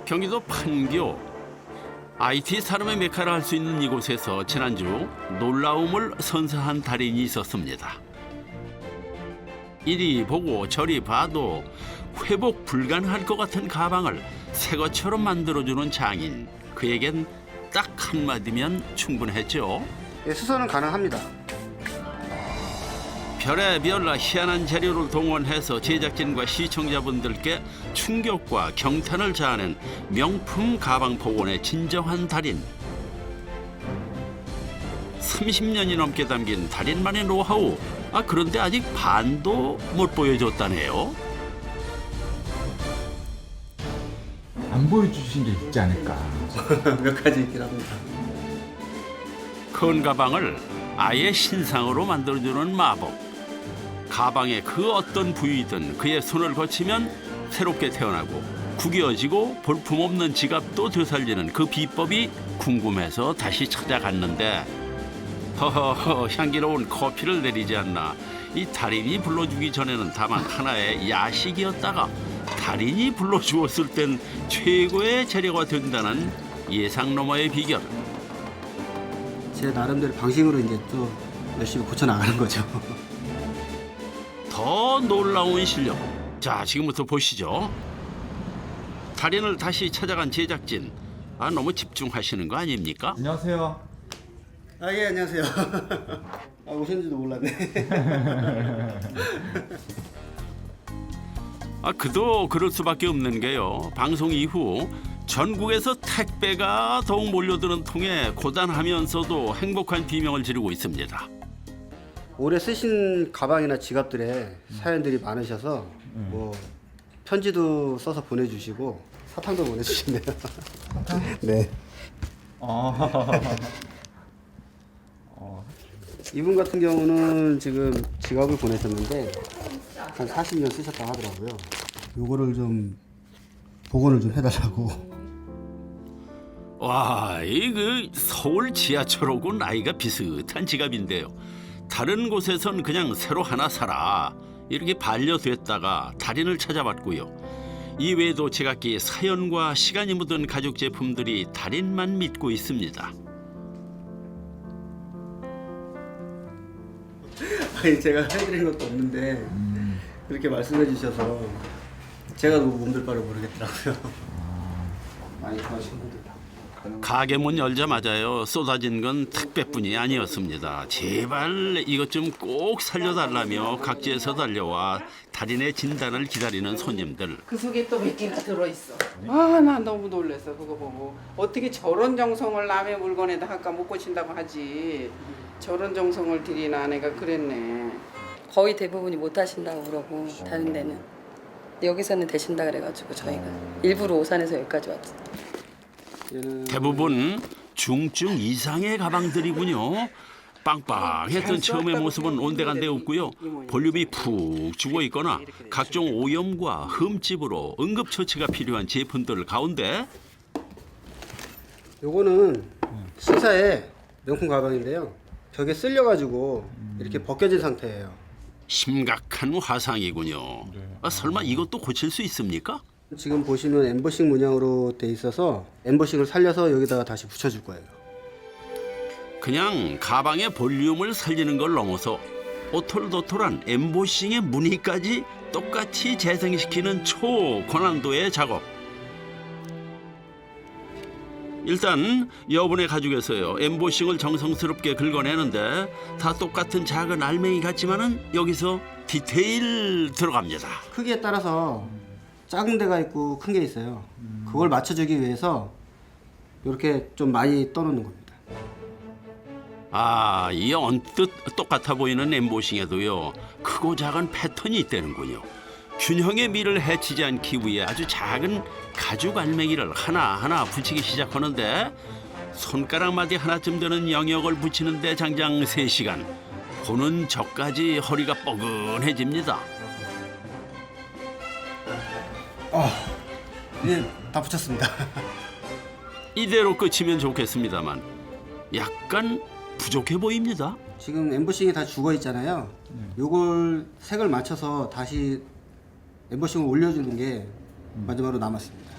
경기도 판교 IT 산업의 메카라 할 수 있는 이곳에서 지난주 놀라움을 선사한 달인이 있었습니다. 이리 보고 저리 봐도 회복 불가능할 것 같은 가방을 새 것처럼 만들어주는 장인. 그에겐 딱 한마디면 충분했죠. 예, 수선은 가능합니다. 별의별 희한한 재료를 동원해서 제작진과 시청자분들께 충격과 경탄을 자아낸 명품 가방 복원의 진정한 달인. 30년이 넘게 담긴 달인만의 노하우. 그런데 아직 반도 못 보여줬다네요. 안 보여주신 게 있지 않을까. 몇 가지 있긴 합니다. 큰 가방을 아예 신상으로 만들어주는 마법. 가방의 그 어떤 부위든 그의 손을 거치면 새롭게 태어나고 구겨지고 볼품없는 지갑도 되살리는 그 비법이 궁금해서 다시 찾아갔는데 허허허 향기로운 커피를 내리지 않나. 이 달인이 불러주기 전에는 다만 하나의 야식이었다가 달인이 불러주었을 땐 최고의 재료가 된다는 예상 너머의 비결. 제 나름대로 방식으로 이제 또 열심히 고쳐 나가는 거죠. 더 놀라운 실력. 자, 지금부터 보시죠. 달인을 다시 찾아간 제작진. 너무 집중하시는 거 아닙니까? 안녕하세요. 예, 안녕하세요. 오셨는지도 몰랐네. 그도 그럴 수밖에 없는 게요. 방송 이후 전국에서 택배가 더욱 몰려드는 통에 고단하면서도 행복한 비명을 지르고 있습니다. 오래 쓰신 가방이나 지갑들에 사연들이 많으셔서 뭐 편지도 써서 보내주시고 사탕도 보내주시네요. 네. 이분 같은 경우는 지금 지갑을 보내셨는데 한 40년 쓰셨다고 하더라고요. 요거를 좀 복원을 좀 해달라고. 와, 이 서울 지하철하고 나이가 비슷한 지갑인데요. 다른 곳에선 그냥 새로 하나 사라 이렇게 반려됐다가 달인을 찾아봤고요. 이외에도 제각기 사연과 시간이 묻은 가죽 제품들이 달인만 믿고 있습니다. 아니 제가 해드린 것도 없는데 그렇게 말씀해 주셔서 제가 너무 몸둘 바를 모르겠더라고요. 많이 좋아하시는 분들. 가게 문 열자마자요 쏟아진 건 택배뿐이 아니었습니다. 제발 이것 좀 꼭 살려달라며 각지에서 달려와 달인의 진단을 기다리는 손님들. 그 속에 또 몇 개가 들어있어. 나 너무 놀랐어 그거 보고. 어떻게 저런 정성을 남의 물건에다 할까 못 고친다고 하지. 저런 정성을 들인 아내가 그랬네. 거의 대부분이 못 하신다고 그러고 다른 데는. 근데 여기서는 되신다 그래가지고 저희가 일부러 오산에서 여기까지 왔어요. 대부분 중증 이상의 가방들이군요. 빵빵했던 처음의 모습은 온데간데 없고요. 볼륨이 푹 죽어 있거나 각종 오염과 흠집으로 응급처치가 필요한 제품들 가운데 요거는 신사의 명품 가방인데요. 벽에 쓸려가지고 이렇게 벗겨진 상태예요. 심각한 화상이군요. 설마 이것도 고칠 수 있습니까? 지금 보시면 엠보싱 문양으로 돼 있어서 엠보싱을 살려서 여기다가 다시 붙여줄 거예요. 그냥 가방의 볼륨을 살리는 걸 넘어서 오톨도톨한 엠보싱의 무늬까지 똑같이 재생시키는 초고난도의 작업. 일단 여분의 가죽에서요 엠보싱을 정성스럽게 긁어내는데 다 똑같은 작은 알맹이 같지만은 여기서 디테일 들어갑니다. 크기에 따라서 작은 데가 있고 큰 게 있어요. 그걸 맞춰주기 위해서 이렇게 좀 많이 떠놓는 겁니다. 이 언뜻 똑같아 보이는 엠보싱에도요 크고 작은 패턴이 있다는군요. 균형의 미를 해치지 않기 위해 아주 작은 가죽 알맹이를 하나하나 붙이기 시작하는데 손가락마디 하나쯤 되는 영역을 붙이는데 장장 3시간. 보는 저까지 허리가 뻐근해집니다. 이제 다 붙였습니다. 이대로 끝이면 좋겠습니다만 약간 부족해 보입니다. 지금 엠보싱이 다 죽어 있잖아요. 요걸 색을 맞춰서 다시 엠보싱을 올려주는 게 마지막으로 남았습니다.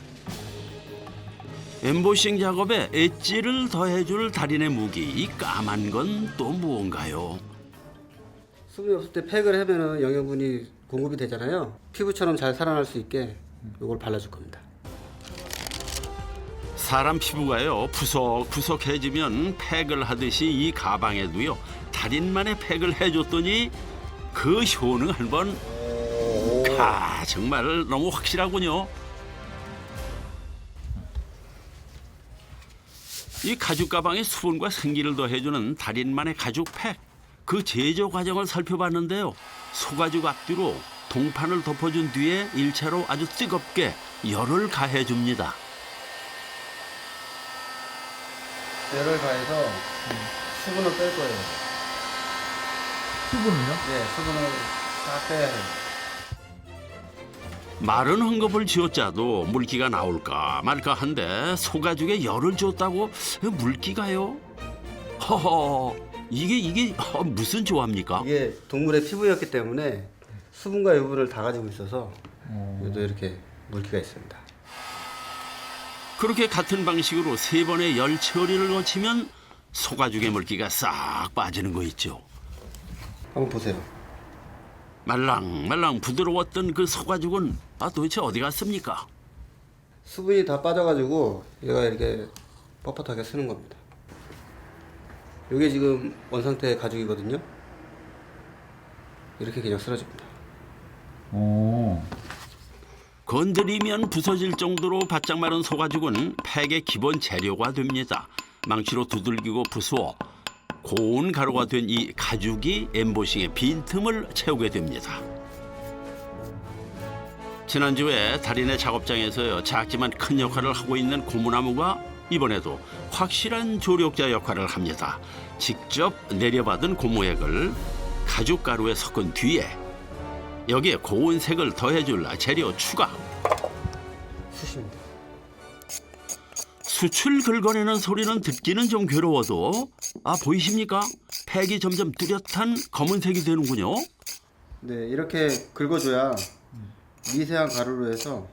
엠보싱 작업에 엣지를 더해줄 달인의 무기, 이 까만 건 또 무언가요? 수분이 없을 때 팩을 하면은 영양분이 공급이 되잖아요. 피부처럼 잘 살아날 수 있게 이걸 발라줄 겁니다. 사람 피부가요 푸석푸석해지면 팩을 하듯이 이 가방에도요 달인만의 팩을 해줬더니 그 효능 한번 정말 너무 확실하군요. 이 가죽 가방에 수분과 생기를 더해주는 달인만의 가죽 팩, 그 제조 과정을 살펴봤는데요. 소가죽 앞뒤로 동판을 덮어준 뒤에 일차로 아주 뜨겁게 열을 가해줍니다. 열을 가해서 수분을 뺄 거예요. 수분은요? 네, 수분을 싹 빼야 해요. 마른 헝겊을 쥐어짜도 물기가 나올까 말까 한데 소가죽에 열을 줬다고 물기가요? 허허, 이게 무슨 조합입니까? 이게 동물의 피부였기 때문에 수분과 유분을 다 가지고 있어서 여기도 이렇게 물기가 있습니다. 그렇게 같은 방식으로 3번의 열 처리를 거치면 소가죽의 물기가 싹 빠지는 거 있죠. 한번 보세요. 말랑말랑 부드러웠던 그 소가죽은 도대체 어디 갔습니까? 수분이 다 빠져가지고 얘가 이렇게 뻣뻣하게 쓰는 겁니다. 이게 지금 원상태 가죽이거든요. 이렇게 그냥 쓰러집니다. 건드리면 부서질 정도로 바짝 마른 소가죽은 팩의 기본 재료가 됩니다. 망치로 두들기고 부수어 고운 가루가 된 이 가죽이 엠보싱의 빈틈을 채우게 됩니다. 지난주에 달인의 작업장에서요 작지만 큰 역할을 하고 있는 고무나무가 이번에도 확실한 조력자 역할을 합니다. 직접 내려받은 고무액을 가죽 가루에 섞은 뒤에 여기에 고운 색을 더해줄 재료 추가. 숱입니다. 숯을 긁어내는 소리는 듣기는 좀 괴로워도 보이십니까? 팩이 점점 뚜렷한 검은색이 되는군요. 네, 이렇게 긁어줘야 미세한 가루로 해서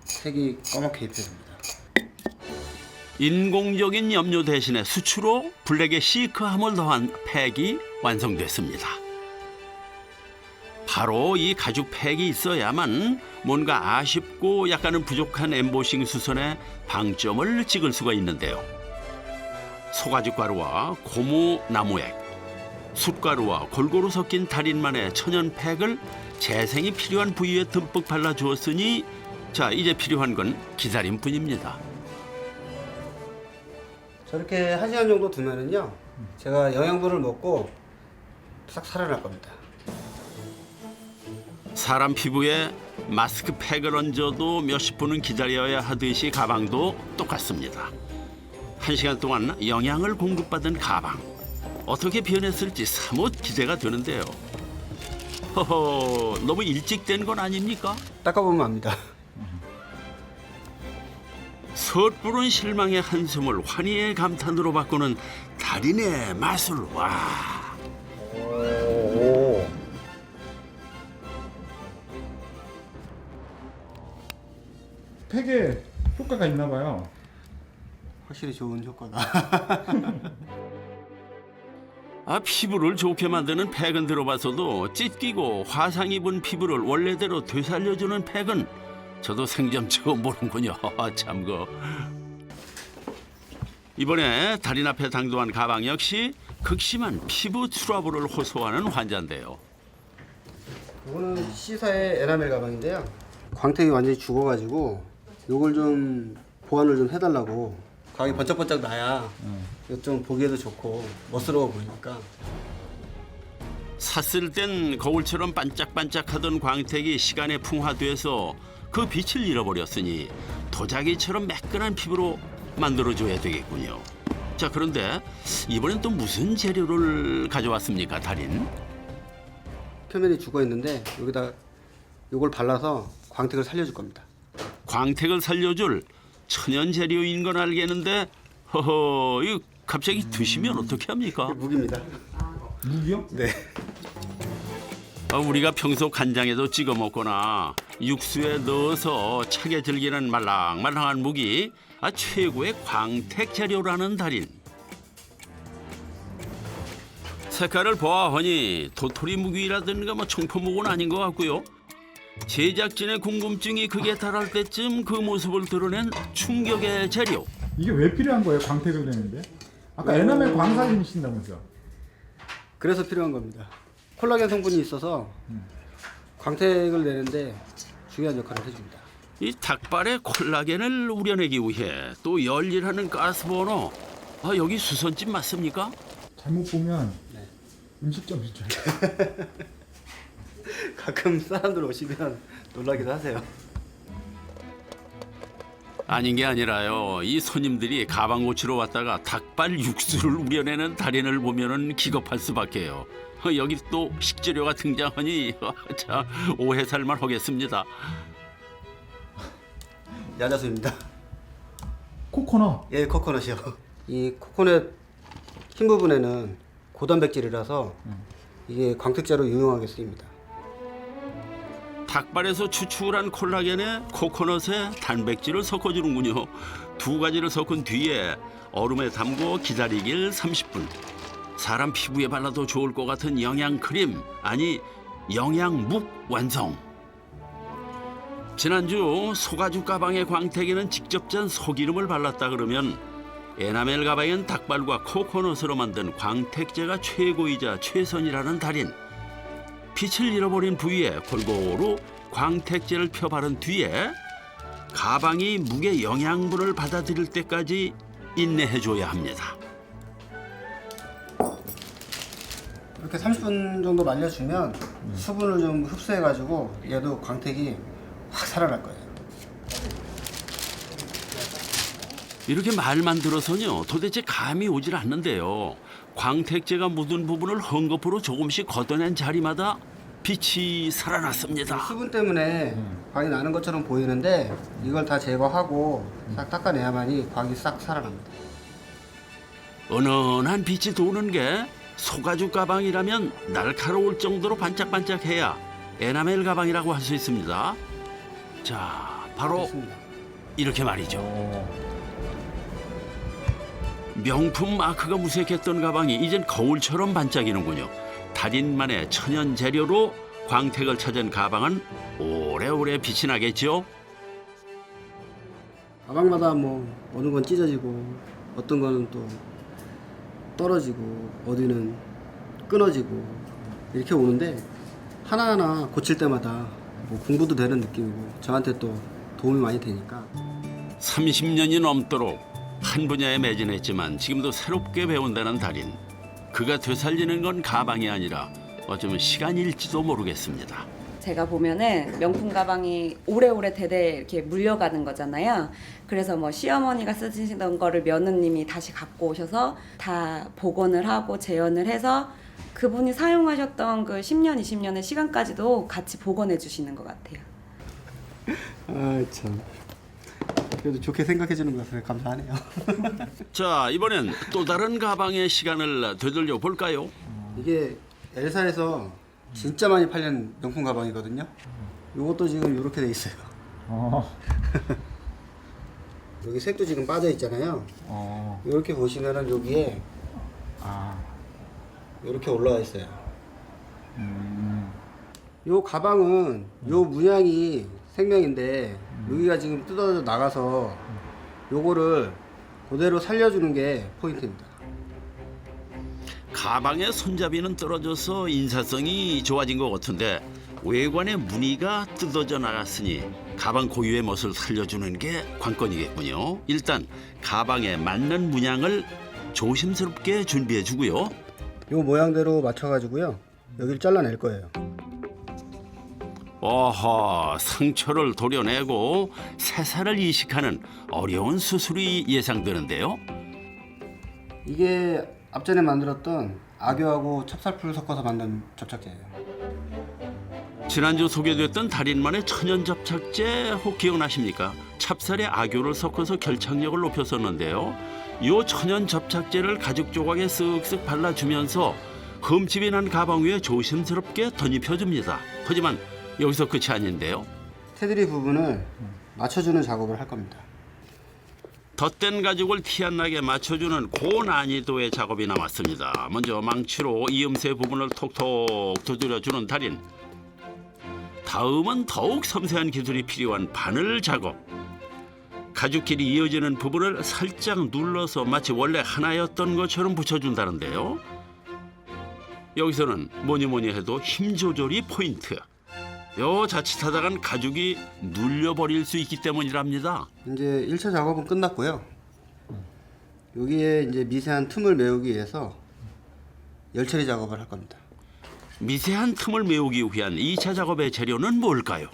색이 까맣게 입혀집니다. 인공적인 염료 대신에 수치로 블랙의 시크함을 더한 팩이 완성됐습니다. 바로 이 가죽 팩이 있어야만 뭔가 아쉽고 약간은 부족한 엠보싱 수선에 방점을 찍을 수가 있는데요. 소가죽 가루와 고무 나무액, 숯가루와 골고루 섞인 달인만의 천연 팩을 재생이 필요한 부위에 듬뿍 발라주었으니 자 이제 필요한 건 기다림뿐입니다. 저렇게 1시간 정도 두면은요 제가 영양분을 먹고 싹 살아날 겁니다. 사람 피부에 마스크팩을 얹어도 몇십 분은 기다려야 하듯이 가방도 똑같습니다. 1시간 동안 영양을 공급받은 가방. 어떻게 변했을지 사뭇 기대가 되는데요. 허허, 너무 일찍 된 건 아닙니까? 닦아보면 압니다. 섣부른 실망의 한숨을 환희의 감탄으로 바꾸는 달인의 마술. 와. 팩에 효과가 있나 봐요. 확실히 좋은 효과가. 피부를 좋게 만드는 팩은 들어봐서도 찢기고 화상 입은 피부를 원래대로 되살려주는 팩은 저도 생전 처음 보는군요. 참고. 이번에 달인 앞에 당도한 가방 역시 극심한 피부 트러블을 호소하는 환자인데요. 이거는 C사의 에나멜 가방인데요. 광택이 완전히 죽어가지고 이걸 좀 보완을 좀 해달라고. 광이 번쩍번쩍 나야 좀 보기에도 좋고 멋스러워 보이니까. 샀을 땐 거울처럼 반짝반짝하던 광택이 시간에 풍화돼서 그 빛을 잃어버렸으니 도자기처럼 매끈한 피부로 만들어줘야 되겠군요. 자, 그런데 이번엔 또 무슨 재료를 가져왔습니까, 달인? 표면이 죽어 있는데 여기다 이걸 발라서 광택을 살려줄 겁니다. 광택을 살려줄 천연 재료인 건 알겠는데 허허, 이거 갑자기 드시면 어떻게 합니까? 무기입니다. 무기요? 네. 우리가 평소 간장에도 찍어 먹거나 육수에 넣어서 차게 즐기는 말랑말랑한 무기, 최고의 광택 재료라는 달인. 색깔을 보아하니 도토리 무기라든가 청포묵은 아닌 것 같고요. 제작진의 궁금증이 극에 달할 때쯤 그 모습을 드러낸 충격의 재료. 이게 왜 필요한 거예요? 광택을 내는데? 아까 에나멜 광살이신다면서요? 그래서 필요한 겁니다. 콜라겐 성분이 있어서 광택을 내는데 중요한 역할을 해줍니다. 이 닭발의 콜라겐을 우려내기 위해 또 열일하는 가스버너. 여기 수선집 맞습니까? 잘못 보면 음식점일 줄 알아요. 가끔 사람들 오시면 놀라기도 하세요. 아닌 게 아니라요. 이 손님들이 가방 고치러 왔다가 닭발 육수를 우려내는 달인을 보면은 기겁할 수밖에요. 여기 또 식재료가 등장하니 자 오해 살만 하겠습니다. 야자수입니다. 코코넛. 예, 코코넛이요. 이 코코넛 흰 부분에는 고단백질이라서 이게 광택제로 유용하게 쓰입니다. 닭발에서 추출한 콜라겐에 코코넛에 단백질을 섞어주는군요. 두 가지를 섞은 뒤에 얼음에 담고 기다리길 30분. 사람 피부에 발라도 좋을 것 같은 영양크림, 아니 영양묵 완성. 지난주 소가죽 가방의 광택에는 직접 짠 소기름을 발랐다 그러면 에나멜 가방엔 닭발과 코코넛으로 만든 광택제가 최고이자 최선이라는 달인. 빛을 잃어버린 부위에 골고루 광택제를 펴 바른 뒤에 가방이 묵의 영양분을 받아들일 때까지 인내해줘야 합니다. 이렇게 30분 정도 말려주면 수분을 좀 흡수해가지고 얘도 광택이 확 살아날 거예요. 이렇게 말만 들어서요 도대체 감이 오질 않는데요. 광택제가 묻은 부분을 헝겊으로 조금씩 걷어낸 자리마다 빛이 살아났습니다. 수분 때문에 광이 나는 것처럼 보이는데 이걸 다 제거하고 싹 닦아내야만이 광이 싹 살아납니다. 은은한 빛이 도는 게 소가죽 가방이라면 날카로울 정도로 반짝반짝해야 에나멜 가방이라고 할 수 있습니다. 자, 바로 됐습니다. 이렇게 말이죠. 명품 마크가 무색했던 가방이 이젠 거울처럼 반짝이는군요. 달인만의 천연 재료로 광택을 찾은 가방은 오래오래 빛이 나겠죠. 가방마다 뭐 어느 건 찢어지고 어떤 거는 또 떨어지고 어디는 끊어지고 이렇게 오는데 하나하나 고칠 때마다 뭐 공부도 되는 느낌이고 저한테 또 도움이 많이 되니까. 30년이 넘도록 한 분야에 매진했지만 지금도 새롭게 배운다는 달인. 그가 되살리는 건 가방이 아니라 어쩌면 시간일지도 모르겠습니다. 제가 보면은 명품 가방이 오래오래 대대 이렇게 물려가는 거잖아요. 그래서 뭐 시어머니가 쓰시던 거를 며느님이 다시 갖고 오셔서 다 복원을 하고 재현을 해서 그분이 사용하셨던 그 10년, 20년의 시간까지도 같이 복원해 주시는 것 같아요. 아 참. 그래도 좋게 생각해 주는 것 같아요. 감사하네요. 자, 이번엔 또 다른 가방의 시간을 되돌려 볼까요? 이게 엘사에서 진짜 많이 팔리는 명품 가방이거든요. 이것도 지금 이렇게 돼 있어요. 여기 색도 지금 빠져 있잖아요. 이렇게 보시면은 여기에 이렇게 올라와 있어요. 요 가방은 요 문양이 생명인데 여기가 지금 뜯어져 나가서 요거를 그대로 살려주는 게 포인트입니다. 가방의 손잡이는 떨어져서 인사성이 좋아진 것 같은데 외관의 무늬가 뜯어져 나갔으니 가방 고유의 멋을 살려주는 게 관건이겠군요. 일단 가방에 맞는 문양을 조심스럽게 준비해 주고요. 요 모양대로 맞춰가지고요. 여기를 잘라낼 거예요. 어허, 상처를 도려내고 새살을 이식하는 어려운 수술이 예상되는데요. 이게 앞전에 만들었던 악교하고 찹쌀풀 섞어서 만든 접착제예요. 지난주 소개됐던 달인만의 천연 접착제 혹 기억나십니까? 찹쌀에 악교를 섞어서 결착력을 높였었는데요. 이 천연 접착제를 가죽 조각에 쓱쓱 발라주면서 흠집이 난 가방 위에 조심스럽게 덧입혀줍니다. 하지만 여기서 끝이 아닌데요. 테두리 부분을 맞춰주는 작업을 할 겁니다. 덧댄 가죽을 티 안 나게 맞춰주는 고난이도의 작업이 남았습니다. 먼저 망치로 이음새 부분을 톡톡 두드려주는 달인. 다음은 더욱 섬세한 기술이 필요한 바늘 작업. 가죽길이 이어지는 부분을 살짝 눌러서 마치 원래 하나였던 것처럼 붙여준다는데요. 여기서는 뭐니 해도 힘 조절이 포인트. 요 자칫하다간 가죽이 눌려버릴 수 있기 때문이랍니다. 이제 1차 작업은 끝났고요. 여기에 이제 미세한 틈을 메우기 위해서 열처리 작업을 할 겁니다. 미세한 틈을 메우기 위한 2차 작업의 재료는 뭘까요?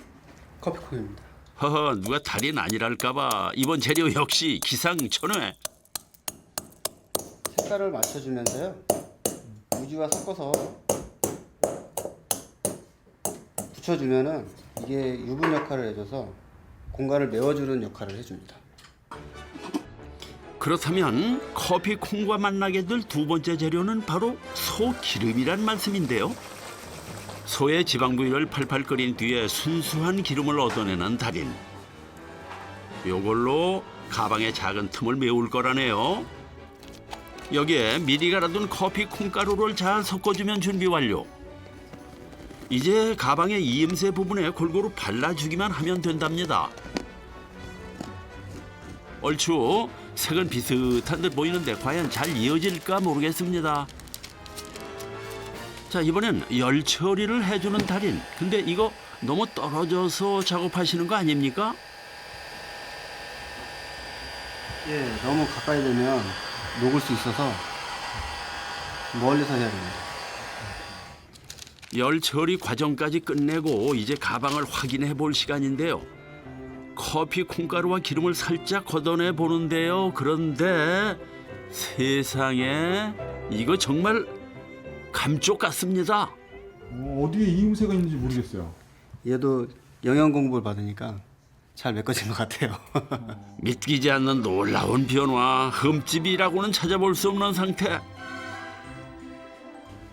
커피콩입니다. 허허, 누가 달인 아니랄까봐 이번 재료 역시 기상천외. 색깔을 맞춰주면서요. 우지와 섞어서 붙여주면은 이게 유분 역할을 해줘서 공간을 메워주는 역할을 해줍니다. 그렇다면 커피 콩과 만나게 될 두 번째 재료는 바로 소 기름이란 말씀인데요. 소의 지방 부위를 팔팔 끓인 뒤에 순수한 기름을 얻어내는 달인. 요걸로 가방의 작은 틈을 메울 거라네요. 여기에 미리 갈아둔 커피 콩가루를 잘 섞어주면 준비 완료. 이제 가방의 이음새 부분에 골고루 발라주기만 하면 된답니다. 얼추 색은 비슷한 듯 보이는데 과연 잘 이어질까 모르겠습니다. 자, 이번엔 열 처리를 해주는 달인. 근데 이거 너무 떨어져서 작업하시는 거 아닙니까? 예, 너무 가까이 되면 녹을 수 있어서 멀리서 해야 됩니다. 열 처리 과정까지 끝내고 이제 가방을 확인해 볼 시간인데요. 커피 콩가루와 기름을 살짝 걷어내 보는데요. 그런데 세상에 이거 정말 감쪽 같습니다. 어디에 이음새가 있는지 모르겠어요. 얘도 영양 공부를 받으니까 잘 메꿔진 것 같아요. 믿기지 않는 놀라운 변화, 흠집이라고는 찾아볼 수 없는 상태.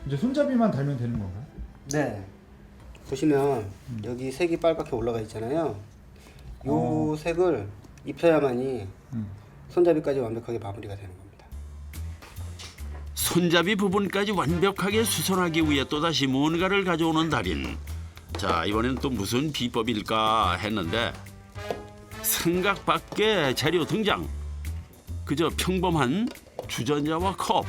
이제 손잡이만 달면 되는 건가요? 네. 보시면 여기 색이 빨갛게 올라가 있잖아요. 요 색을 입혀야만이 손잡이까지 완벽하게 마무리가 되는 겁니다. 손잡이 부분까지 완벽하게 수선하기 위해 또다시 뭔가를 가져오는 달인. 자, 이번엔 또 무슨 비법일까 했는데 생각 밖의 재료 등장. 그저 평범한 주전자와 컵.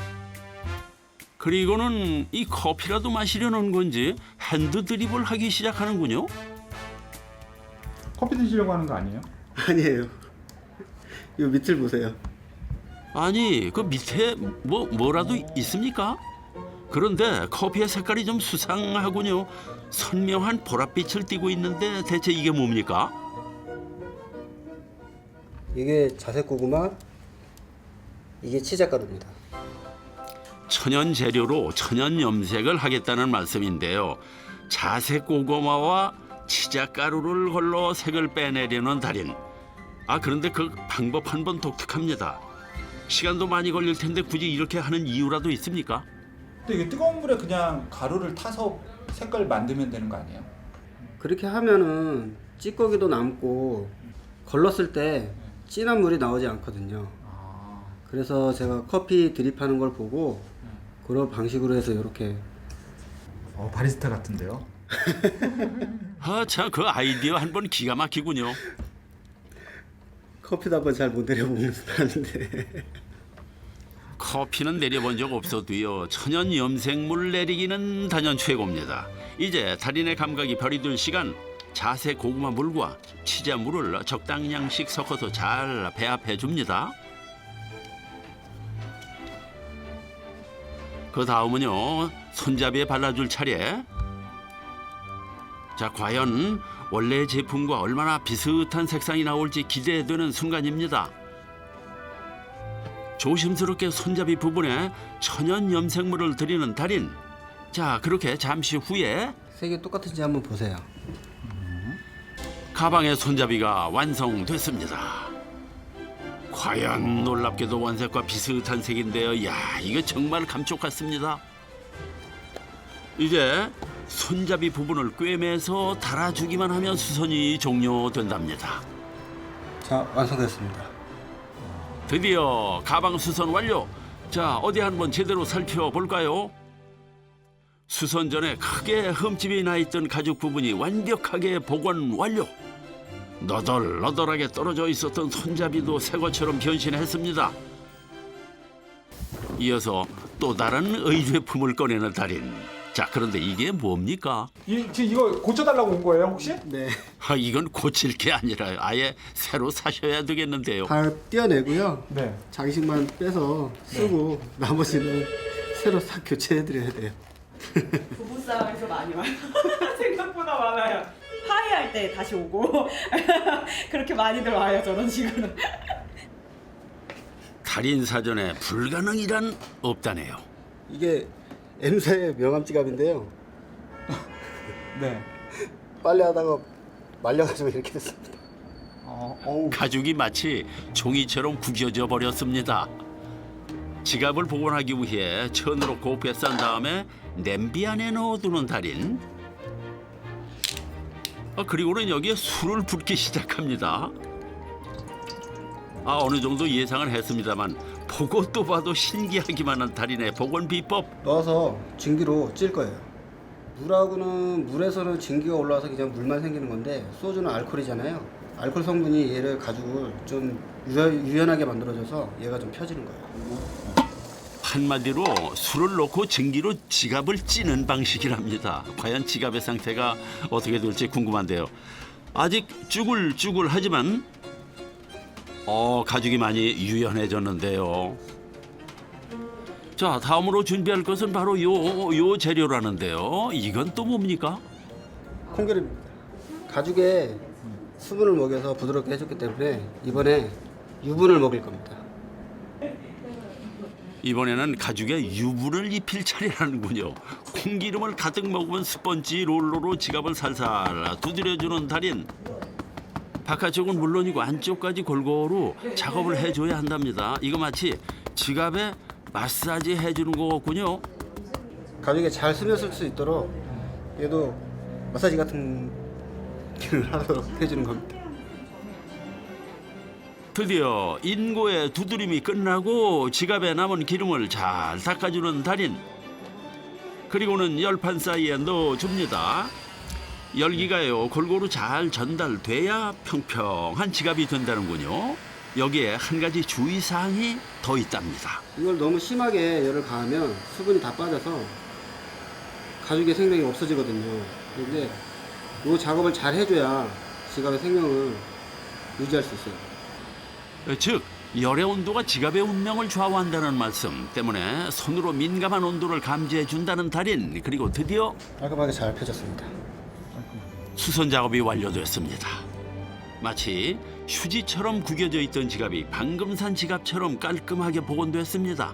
그리고는 이 커피라도 마시려는 건지 핸드 드립을 하기 시작하는군요. 커피 드시려고 하는 거 아니에요? 아니에요. 요 밑을 보세요. 아니, 그 밑에 뭐라도 있습니까? 그런데 커피의 색깔이 좀 수상하군요. 선명한 보랏빛을 띠고 있는데 대체 이게 뭡니까? 이게 자색 고구마, 이게 치자가루입니다. 천연 재료로 천연 염색을 하겠다는 말씀인데요. 자색 고구마와 치자가루를 걸러 색을 빼내려는 달인. 아, 그런데 그 방법 한 번 독특합니다. 시간도 많이 걸릴 텐데 굳이 이렇게 하는 이유라도 있습니까? 근데 이게 뜨거운 물에 그냥 가루를 타서 색깔 만들면 되는 거 아니에요? 그렇게 하면은 찌꺼기도 남고 걸렀을 때 진한 물이 나오지 않거든요. 그래서 제가 커피 드립하는 걸 보고 그런 방식으로 해서 이렇게. 바리스타 같은데요? 아, 참, 그 아이디어 한 번 기가 막히군요. 커피도 한번 잘 못 내려보는 사람인데. 커피는 내려본 적 없어도요. 천연 염색물 내리기는 단연 최고입니다. 이제 달인의 감각이 별이 들 시간. 자색 고구마 물과 치자물을 적당량씩 섞어서 잘 배합해 줍니다. 그 다음은요, 손잡이에 발라줄 차례. 자, 과연 원래 제품과 얼마나 비슷한 색상이 나올지 기대되는 순간입니다. 조심스럽게 손잡이 부분에 천연 염색물을 들이는 달인. 자, 그렇게 잠시 후에 색이 똑같은지 한번 보세요. 가방의 손잡이가 완성됐습니다. 과연 놀랍게도 원색과 비슷한 색인데요. 야, 이거 정말 감쪽 같습니다. 이제 손잡이 부분을 꿰매서 달아주기만 하면 수선이 종료된답니다. 자, 완성됐습니다. 드디어 가방 수선 완료. 자, 어디 한번 제대로 살펴볼까요? 수선 전에 크게 흠집이 나 있던 가죽 부분이 완벽하게 복원 완료. 너덜너덜하게 떨어져 있었던 손잡이도 새 것처럼 변신했습니다. 이어서 또 다른 의제품을 꺼내는 달인. 자, 그런데 이게 뭡니까? 지금 이거 고쳐달라고 온 거예요 혹시? 네. 이건 고칠 게 아니라 아예 새로 사셔야 되겠는데요. 다 떼어내고요. 네. 장식만 빼서 쓰고 나머지는 새로 싹 교체해드려야 돼요. 부부싸움에서 많이 와요. 생각보다 많아요. 화해할 때 다시 오고 그렇게 많이들 와요 저런 식으로. 달인 사전에 불가능이란 없다네요. 이게 M사의 명함 지갑인데요. 네. 빨래하다가 말려가지고 이렇게 됐습니다. 가죽이 마치 종이처럼 구겨져 버렸습니다. 지갑을 복원하기 위해 천으로 곱게 싼 다음에 냄비 안에 넣어두는 달인. 그리고는 여기에 술을 붓기 시작합니다. 어느 정도 예상을 했습니다만 보고 또 봐도 신기하기만 한 달인의 복원 비법. 넣어서 증기로 찔 거예요. 물에서는 증기가 올라와서 그냥 물만 생기는 건데 소주는 알코올이잖아요. 알코올 성분이 얘를 가죽을 좀 유연하게 만들어줘서 얘가 좀 펴지는 거예요. 한마디로 술을 넣고 증기로 지갑을 찌는 방식이랍니다. 과연 지갑의 상태가 어떻게 될지 궁금한데요. 아직 쭈글쭈글하지만 가죽이 많이 유연해졌는데요. 자, 다음으로 준비할 것은 바로 요 재료라는데요. 이건 또 뭡니까? 콩기름입니다. 가죽에 수분을 먹여서 부드럽게 해줬기 때문에 이번에 유분을 먹일 겁니다. 이번에는 가죽에 유분을 입힐 차례라는군요. 콩기름을 가득 머금은 스펀지 롤러로 지갑을 살살 두드려주는 달인. 바깥쪽은 물론이고 안쪽까지 골고루 작업을 해줘야 한답니다. 이거 마치 지갑에 마사지 해주는 거군요. 가죽에 잘 스며들 수 있도록 얘도 마사지 같은 기능을 하도록 해주는 겁니다. 드디어 인고의 두드림이 끝나고 지갑에 남은 기름을 잘 닦아주는 달인. 그리고는 열판 사이에 넣어줍니다. 열기가요 골고루 잘 전달돼야 평평한 지갑이 된다는군요. 여기에 한 가지 주의사항이 더 있답니다. 이걸 너무 심하게 열을 가하면 수분이 다 빠져서 가죽의 생명이 없어지거든요. 그런데 이 작업을 잘 해줘야 지갑의 생명을 유지할 수 있어요. 즉 열의 온도가 지갑의 운명을 좌우한다는 말씀 때문에 손으로 민감한 온도를 감지해 준다는 달인. 그리고 드디어 깔끔하게 잘 펴졌습니다. 수선 작업이 완료됐습니다. 마치 휴지처럼 구겨져 있던 지갑이 방금 산 지갑처럼 깔끔하게 복원됐습니다.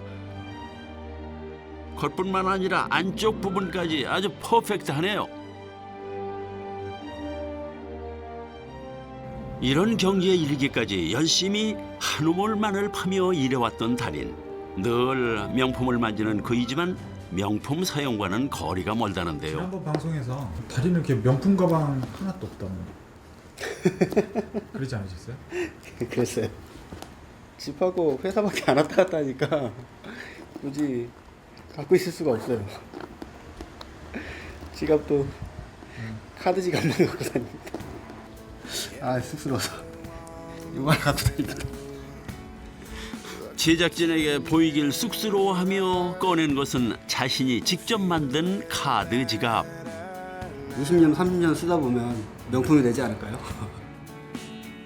겉뿐만 아니라 안쪽 부분까지 아주 퍼펙트하네요. 이런 경지에 이르기까지 열심히 한우물만을 파며 일해왔던 달인. 늘 명품을 만지는 그이지만 명품 사용과는 거리가 멀다는데요. 지난번 방송에서 달인은 이렇게 명품 가방 하나도 없다고 그러지 않으셨어요? 그랬어요. 집하고 회사밖에 안 왔다 갔다 하니까 굳이 갖고 있을 수가 없어요. 지갑도 카드 지갑만 갖고 다닙니다. 쑥스러워서 이거만 갖고 다닙니다. 제작진에게 보이길 쑥스러워하며 꺼낸 것은 자신이 직접 만든 카드 지갑. 20년, 30년 쓰다 보면 명품이 되지 않을까요?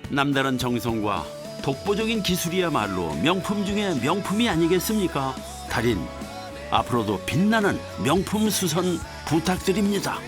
남다른 정성과 독보적인 기술이야말로 명품 중에 명품이 아니겠습니까? 달인, 앞으로도 빛나는 명품 수선 부탁드립니다.